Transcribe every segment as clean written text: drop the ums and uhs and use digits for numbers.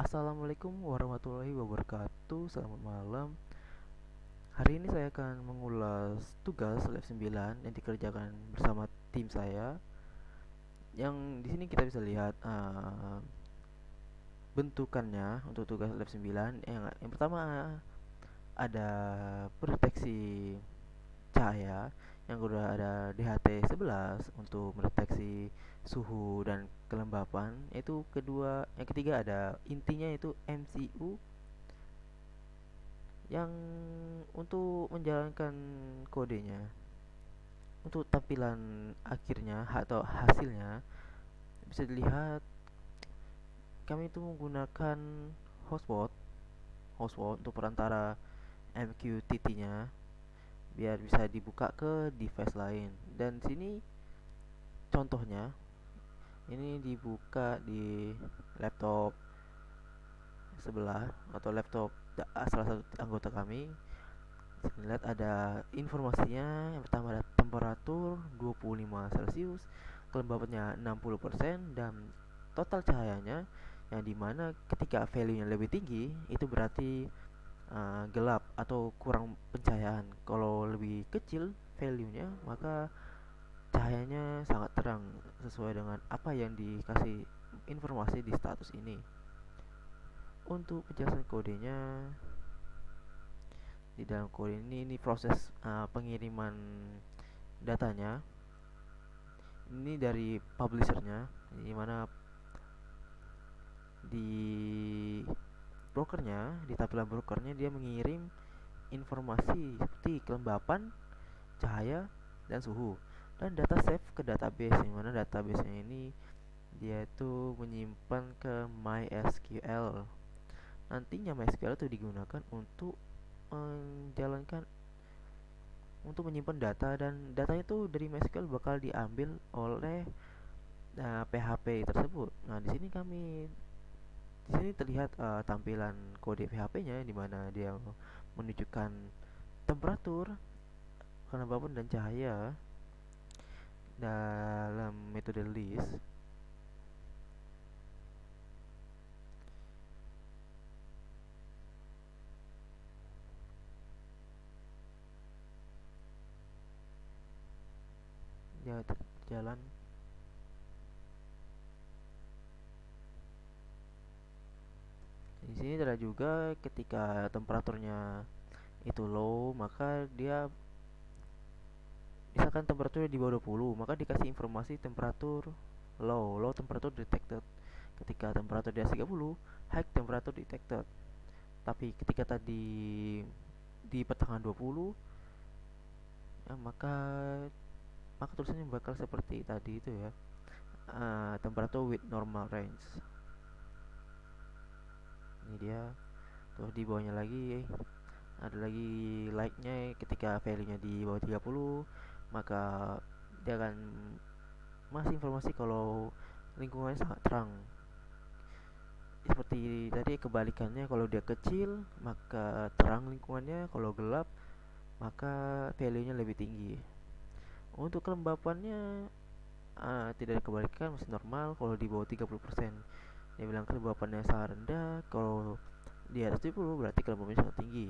Assalamualaikum warahmatullahi wabarakatuh. Selamat malam. Hari ini saya akan mengulas tugas lab 9 yang dikerjakan bersama tim saya. Yang di sini kita bisa lihat bentukannya untuk tugas lab 9. Yang pertama ada pendeteksi cahaya, yang kedua ada DHT11 untuk mendeteksi suhu dan kelembapan. Yang ketiga ada intinya itu MCU yang untuk menjalankan kodenya. Untuk tampilan akhirnya atau hasilnya bisa dilihat kami itu menggunakan hotspot hotspot untuk perantara MQTT-nya biar bisa dibuka ke device lain. Dan sini contohnya ini dibuka di laptop sebelah atau laptop salah satu anggota kami. Lihat ada informasinya. Yang pertama ada temperatur 25 Celcius, kelembapannya 60%, dan total cahayanya, yang dimana ketika value-nya lebih tinggi itu berarti gelap atau kurang pencahayaan. Kalau lebih kecil value-nya maka cahayanya sangat terang sesuai dengan apa yang dikasih informasi di status ini. Untuk penjelasan kodenya, di dalam kode ini proses pengiriman datanya ini dari publishernya, di mana di di tampilan brokernya dia mengirim informasi seperti kelembapan, cahaya, dan suhu, dan data save ke database, di mana databasenya ini dia itu menyimpan ke MySQL. Nantinya MySQL itu digunakan untuk menjalankan untuk menyimpan data, dan datanya itu dari MySQL bakal diambil oleh PHP tersebut. Nah, di sini terlihat tampilan kode PHP-nya, di mana dia menunjukkan temperatur, kelembapan, dan cahaya dalam metode list. Dia jalan. Di sini ada juga ketika temperaturnya itu low, maka dia misalkan temperaturnya di bawah 20, maka dikasih informasi temperatur low temperature detected. Ketika temperatur di atas 30, high temperature detected. Tapi ketika tadi di pertengahan 20, ya, maka tulisannya bakal seperti tadi itu ya. Temperatur with normal range. Ini dia. Tuh di bawahnya lagi ada lagi like-nya, ketika value-nya di bawah 30, maka dia akan masih informasi kalau lingkungannya sangat terang. Seperti tadi kebalikannya, kalau dia kecil maka terang lingkungannya, kalau gelap maka value-nya lebih tinggi. Untuk kelembapannya tidak ada kebalikan, masih normal kalau di bawah 30%. Dia bilang kelembapannya sangat rendah, kalau di atas 70 berarti kelembapannya sangat tinggi.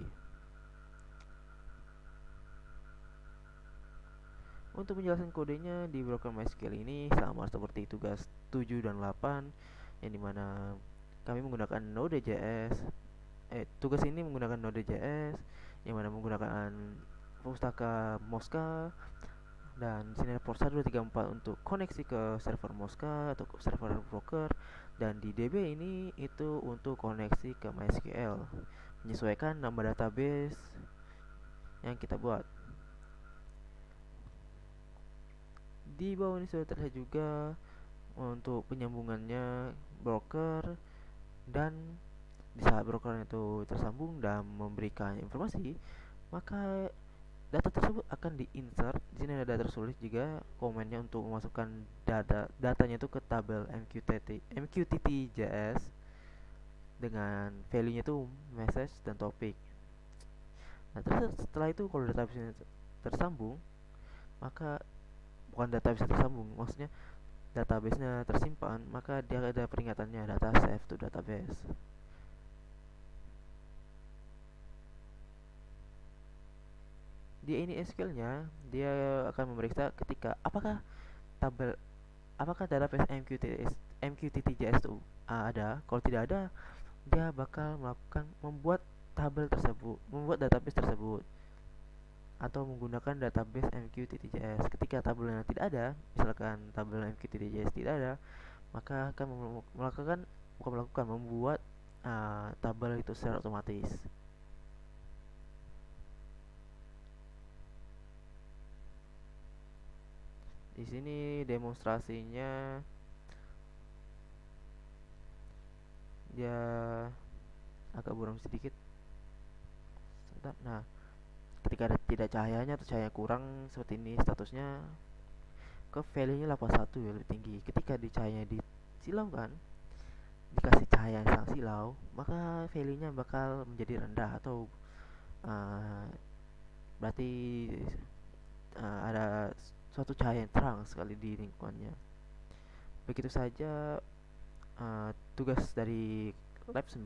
Untuk menjelaskan kodenya di broker MySQL ini sama seperti tugas 7 dan 8, yang dimana kami menggunakan Node.js. Tugas ini menggunakan Node.js, yang mana menggunakan pustaka Mocha, dan sini ada port 1234 untuk koneksi ke server Mocha atau ke server broker, dan di DB ini itu untuk koneksi ke MySQL, menyesuaikan nama database yang kita buat. Di bawah ini sudah terlihat juga untuk penyambungannya broker, dan di saat broker itu tersambung dan memberikan informasi, maka data tersebut akan di-insert. Di sini ada tersulis juga komennya untuk memasukkan datanya itu ke tabel MQTT.js dengan value-nya itu message dan topik. Nah, terus setelah itu kalau database tersambung, maka bukan database tersambung, maksudnya database-nya tersimpan, maka dia ada peringatannya data save to database. di ini SQL-nya dia akan memeriksa ketika tabel apakah database MQTT.js itu ada. Kalau tidak ada, dia bakal membuat membuat database tersebut atau menggunakan database MQTT.js. Ketika tabelnya tidak ada, misalkan tabel MQTT.js tidak ada, maka akan membuat tabel itu secara otomatis. Di sini demonstrasinya dia agak buram sedikit. Sebentar. Nah, ketika ada tidak cahayanya atau cahaya kurang seperti ini, statusnya ke value-nya 81 ya, lebih tinggi. Ketika di cahayanya disilaukan, dikasih cahaya yang sangat silau, maka value-nya bakal menjadi rendah atau uh, berarti ada suatu cahaya yang terang sekali di lingkungannya. Begitu saja tugas dari lab 9.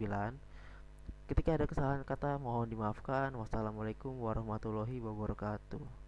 Ketika ada kesalahan kata mohon dimaafkan. Wassalamualaikum warahmatullahi wabarakatuh.